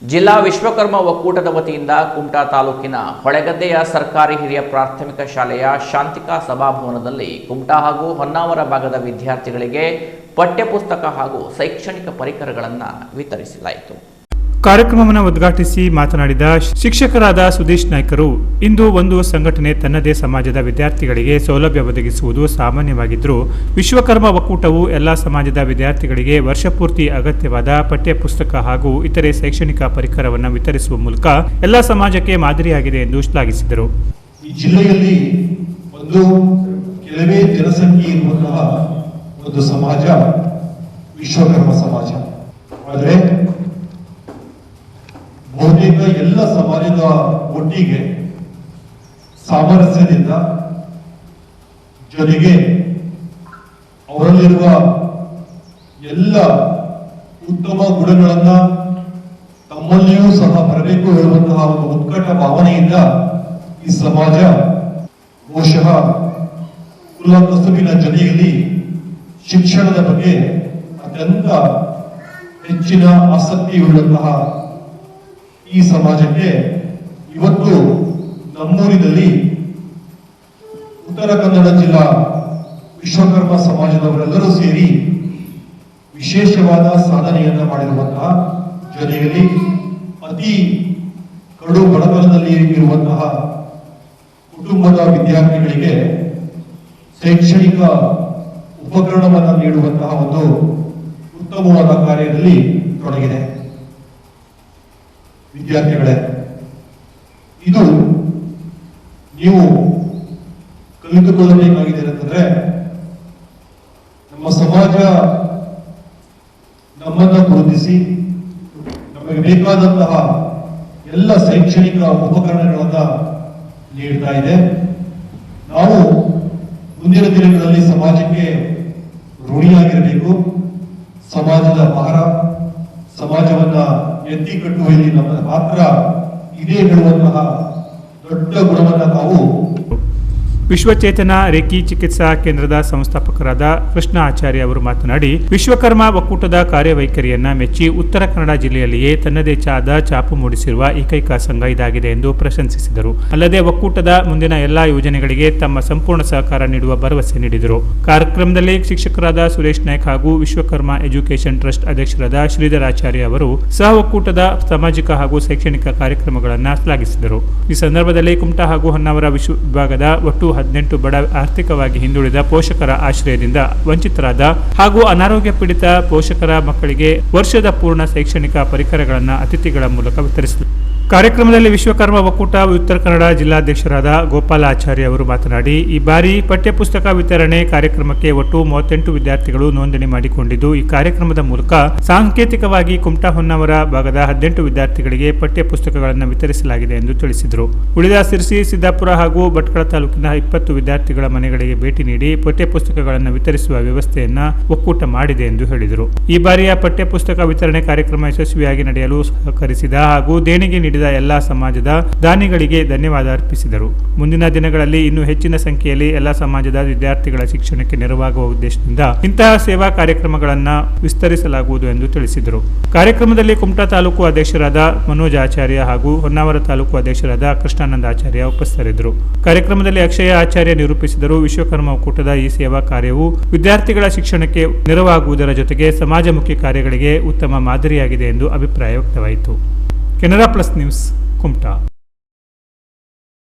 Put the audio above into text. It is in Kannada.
ಜಿಲ್ಲಾ ವಿಶ್ವಕರ್ಮ ಒಕ್ಕೂಟದ ವತಿಯಿಂದ ಕುಮಟಾ ತಾಲೂಕಿನ ಹೊಳೆಗದ್ದೆಯ ಸರ್ಕಾರಿ ಹಿರಿಯ ಪ್ರಾಥಮಿಕ ಶಾಲೆಯ ಶಾಂತಿಕಾ ಸಭಾಭವನದಲ್ಲಿ ಕುಮಟಾ ಹಾಗೂ ಹೊನ್ನಾವರ ಭಾಗದ ವಿದ್ಯಾರ್ಥಿಗಳಿಗೆ ಪಠ್ಯಪುಸ್ತಕ ಹಾಗೂ ಶೈಕ್ಷಣಿಕ ಪರಿಕರಗಳನ್ನು ವಿತರಿಸಲಾಯಿತು. ಕಾರ್ಯಕ್ರಮವನ್ನು ಉದ್ಘಾಟಿಸಿ ಮಾತನಾಡಿದ ಶಿಕ್ಷಕರಾದ ಸುದೇಶ್ ನಾಯ್ಕರು, ಇಂದು ಒಂದು ಸಂಘಟನೆ ತನ್ನದೇ ಸಮಾಜದ ವಿದ್ಯಾರ್ಥಿಗಳಿಗೆ ಸೌಲಭ್ಯ ಒದಗಿಸುವುದು ಸಾಮಾನ್ಯವಾಗಿದ್ದರೂ ವಿಶ್ವಕರ್ಮ ಒಕ್ಕೂಟವು ಎಲ್ಲ ಸಮಾಜದ ವಿದ್ಯಾರ್ಥಿಗಳಿಗೆ ವರ್ಷಪೂರ್ತಿ ಅಗತ್ಯವಾದ ಪಠ್ಯಪುಸ್ತಕ ಹಾಗೂ ಇತರೆ ಶೈಕ್ಷಣಿಕ ಪರಿಕರವನ್ನು ವಿತರಿಸುವ ಮೂಲಕ ಎಲ್ಲ ಸಮಾಜಕ್ಕೆ ಮಾದರಿಯಾಗಿದೆ ಎಂದು ಶ್ಲಾಘಿಸಿದರು. ಈ ಜಿಲ್ಲೆಯಲ್ಲಿ ಒಂದು ಕೆಲವೇ ಜನಸಂಖ್ಯೆ ಇರುವಂತಹ ಒಂದು ಸಮಾಜ ವಿಶ್ವಕರ್ಮ ಸಮಾಜ. ಆದರೆ ಬಹುತೇಕ ಎಲ್ಲ ಸಮಾಜದ ಒಟ್ಟಿಗೆ ಸಾಮರಸ್ಯದಿಂದ ಜೊತೆಗೆ ಅವರಲ್ಲಿರುವ ಎಲ್ಲ ಉತ್ತಮ ಗುಣಗಳನ್ನ ತಮ್ಮಲ್ಲಿಯೂ ಸಹ ಬರಬೇಕು ಹೇಳುವಂತಹ ಒಂದು ಉತ್ಕಟ ಭಾವನೆಯಿಂದ ಈ ಸಮಾಜ ಬಹುಶಃ ಕುಲ ಕಸುಬಿನ ಜೊತೆಯಲ್ಲಿ ಶಿಕ್ಷಣದ ಬಗ್ಗೆ ಅತ್ಯಂತ ಹೆಚ್ಚಿನ ಆಸಕ್ತಿಯುಳ್ಳಂತಹ ಈ ಸಮಾಜಕ್ಕೆ ಇವತ್ತು ನಮ್ಮೂರಿನಲ್ಲಿ ಉತ್ತರ ಕನ್ನಡ ಜಿಲ್ಲಾ ವಿಶ್ವಕರ್ಮ ಸಮಾಜದವರೆಲ್ಲರೂ ಸೇರಿ ವಿಶೇಷವಾದ ಸಾಧನೆಯನ್ನ ಮಾಡಿರುವಂತಹ ಜೊತೆಯಲ್ಲಿ ಅತಿ ಕಡು ಬಡತನದಲ್ಲಿ ಇರುವಂತಹ ಕುಟುಂಬದ ವಿದ್ಯಾರ್ಥಿಗಳಿಗೆ ಶೈಕ್ಷಣಿಕ ಉಪಕರಣವನ್ನು ನೀಡುವಂತಹ ಒಂದು ಉತ್ತಮವಾದ ಕಾರ್ಯದಲ್ಲಿ ತೊಡಗಿದೆ. ವಿದ್ಯಾರ್ಥಿಗಳೇ, ಇದು ನೀವು ಕಲಿತುಕೊಳ್ಳಬೇಕಾಗಿದೆ ಅಂತಂದ್ರೆ, ನಮ್ಮ ಸಮಾಜ ನಮ್ಮನ್ನ ಗುರುತಿಸಿ ನಮಗೆ ಬೇಕಾದಂತಹ ಎಲ್ಲ ಶೈಕ್ಷಣಿಕ ಉಪಕರಣಗಳನ್ನ ನೀಡ್ತಾ ಇದೆ. ನಾವು ಮುಂದಿನ ದಿನಗಳಲ್ಲಿ ಸಮಾಜಕ್ಕೆ ಋಣಿಯಾಗಿರಬೇಕು. ಸಮಾಜದ ಭಾರ, ಸಮಾಜವನ್ನ ಎತ್ತಿ ಕಟ್ಟುವಲ್ಲಿ ನಮ್ಮ ಪಾತ್ರ ಇದೇ ಹೇಳುವಂತಹ ದೊಡ್ಡ ಗುಣವನ್ನ ತಾವು. ವಿಶ್ವಚೇತನ ರೇಖಿ ಚಿಕಿತ್ಸಾ ಕೇಂದ್ರದ ಸಂಸ್ಥಾಪಕರಾದ ಕೃಷ್ಣ ಆಚಾರ್ಯ ಅವರು ಮಾತನಾಡಿ, ವಿಶ್ವಕರ್ಮ ಒಕ್ಕೂಟದ ಕಾರ್ಯವೈಖರಿಯನ್ನ ಮೆಚ್ಚಿ ಉತ್ತರ ಕನ್ನಡ ಜಿಲ್ಲೆಯಲ್ಲಿಯೇ ತನ್ನದೇ ಆದ ಛಾಪು ಮೂಡಿಸಿರುವ ಏಕೈಕ ಸಂಘ ಇದಾಗಿದೆ ಎಂದು ಪ್ರಶಂಸಿಸಿದರು. ಅಲ್ಲದೆ ಒಕ್ಕೂಟದ ಮುಂದಿನ ಎಲ್ಲಾ ಯೋಜನೆಗಳಿಗೆ ತಮ್ಮ ಸಂಪೂರ್ಣ ಸಹಕಾರ ನೀಡುವ ಭರವಸೆ ನೀಡಿದರು. ಕಾರ್ಯಕ್ರಮದಲ್ಲಿ ಶಿಕ್ಷಕರಾದ ಸುರೇಶ್ ನಾಯ್ಕ್ ಹಾಗೂ ವಿಶ್ವಕರ್ಮ ಎಜುಕೇಷನ್ ಟ್ರಸ್ಟ್ ಅಧ್ಯಕ್ಷರಾದ ಶ್ರೀಧರಾಚಾರ್ಯ ಅವರು ಸಹ ಒಕ್ಕೂಟದ ಸಾಮಾಜಿಕ ಹಾಗೂ ಶೈಕ್ಷಣಿಕ ಕಾರ್ಯಕ್ರಮಗಳನ್ನು ಶ್ಲಾಘಿಸಿದರು. ಈ ಸಂದರ್ಭದಲ್ಲಿ ಕುಮಟಾ ಹಾಗೂ ಹೊನ್ನಾವರ ವಿಭಾಗದ ಒಟ್ಟು 18 ಬಡ ಆರ್ಥಿಕವಾಗಿ ಹಿಂದುಳಿದ ಪೋಷಕರ ಆಶ್ರಯದಿಂದ ವಂಚಿತರಾದ ಹಾಗೂ ಅನಾರೋಗ್ಯ ಪೀಡಿತ ಪೋಷಕರ ಮಕ್ಕಳಿಗೆ ವರ್ಷದ ಪೂರ್ಣ ಶೈಕ್ಷಣಿಕ ಪರಿಕರಗಳನ್ನು ಅತಿಥಿಗಳ ಮೂಲಕ ವಿತರಿಸಿದರು. ಕಾರ್ಯಕ್ರಮದಲ್ಲಿ ವಿಶ್ವಕರ್ಮ ಒಕ್ಕೂಟ ಉತ್ತರ ಕನ್ನಡ ಜಿಲ್ಲಾಧ್ಯಕ್ಷರಾದ ಗೋಪಾಲ ಆಚಾರ್ಯ ಅವರು ಮಾತನಾಡಿ, ಈ ಬಾರಿ ಪಠ್ಯಪುಸ್ತಕ ವಿತರಣೆ ಕಾರ್ಯಕ್ರಮಕ್ಕೆ ಒಟ್ಟು 38 ವಿದ್ಯಾರ್ಥಿಗಳು ನೋಂದಣಿ ಮಾಡಿಕೊಂಡಿದ್ದು, ಈ ಕಾರ್ಯಕ್ರಮದ ಮೂಲಕ ಸಾಂಕೇತಿಕವಾಗಿ ಕುಮಟಾ ಹೊನ್ನಾವರ ಭಾಗದ 18 ವಿದ್ಯಾರ್ಥಿಗಳಿಗೆ ಪಠ್ಯಪುಸ್ತಕಗಳನ್ನು ವಿತರಿಸಲಾಗಿದೆ ಎಂದು ತಿಳಿಸಿದರು. ಉಳಿದ ಸಿರ್ಸಿ, ಸಿದ್ದಾಪುರ ಹಾಗೂ ಭಟ್ಕಳ ತಾಲೂಕಿನ 20 ವಿದ್ಯಾರ್ಥಿಗಳ ಮನೆಗಳಿಗೆ ಭೇಟಿ ನೀಡಿ ಪಠ್ಯಪುಸ್ತಕಗಳನ್ನು ವಿತರಿಸುವ ವ್ಯವಸ್ಥೆಯನ್ನ ಒಕ್ಕೂಟ ಮಾಡಿದೆ ಎಂದು ಹೇಳಿದರು. ಈ ಬಾರಿಯ ಪಠ್ಯಪುಸ್ತಕ ವಿತರಣೆ ಕಾರ್ಯಕ್ರಮ ಯಶಸ್ವಿಯಾಗಿ ನಡೆಯಲು ಸಹಕರಿಸಿದ ಹಾಗೂ ದೇಣಿಗೆ ನೀಡಿದ ಎಲ್ಲಾ ಸಮಾಜದ ದಾನಿಗಳಿಗೆ ಧನ್ಯವಾದ ಅರ್ಪಿಸಿದರು. ಮುಂದಿನ ದಿನಗಳಲ್ಲಿ ಇನ್ನೂ ಹೆಚ್ಚಿನ ಸಂಖ್ಯೆಯಲ್ಲಿ ಎಲ್ಲಾ ಸಮಾಜದ ವಿದ್ಯಾರ್ಥಿಗಳ ಶಿಕ್ಷಣಕ್ಕೆ ನೆರವಾಗುವ ಉದ್ದೇಶದಿಂದ ಇಂತಹ ಸೇವಾ ಕಾರ್ಯಕ್ರಮಗಳನ್ನು ವಿಸ್ತರಿಸಲಾಗುವುದು ಎಂದು ತಿಳಿಸಿದರು. ಕಾರ್ಯಕ್ರಮದಲ್ಲಿ ಕುಮಟಾ ತಾಲೂಕು ಅಧ್ಯಕ್ಷರಾದ ಮನೋಜ್ ಆಚಾರ್ಯ ಹಾಗೂ ಹೊನ್ನಾವರ ತಾಲೂಕು ಅಧ್ಯಕ್ಷರಾದ ಕೃಷ್ಣಾನಂದ ಆಚಾರ್ಯ ಉಪಸ್ಥಿತರಿದ್ದರು. ಕಾರ್ಯಕ್ರಮದಲ್ಲಿ ಅಕ್ಷಯ ಆಚಾರ್ಯ ನಿರೂಪಿಸಿದರು. ವಿಶ್ವಕರ್ಮ ಒಕ್ಕೂಟದ ಈ ಸೇವಾ ಕಾರ್ಯವು ವಿದ್ಯಾರ್ಥಿಗಳ ಶಿಕ್ಷಣಕ್ಕೆ ನೆರವಾಗುವುದರ ಜೊತೆಗೆ ಸಮಾಜಮುಖಿ ಕಾರ್ಯಗಳಿಗೆ ಉತ್ತಮ ಮಾದರಿಯಾಗಿದೆ ಎಂದು ಅಭಿಪ್ರಾಯ ವ್ಯಕ್ತವಾಯಿತು. Canara plus news, Kumta.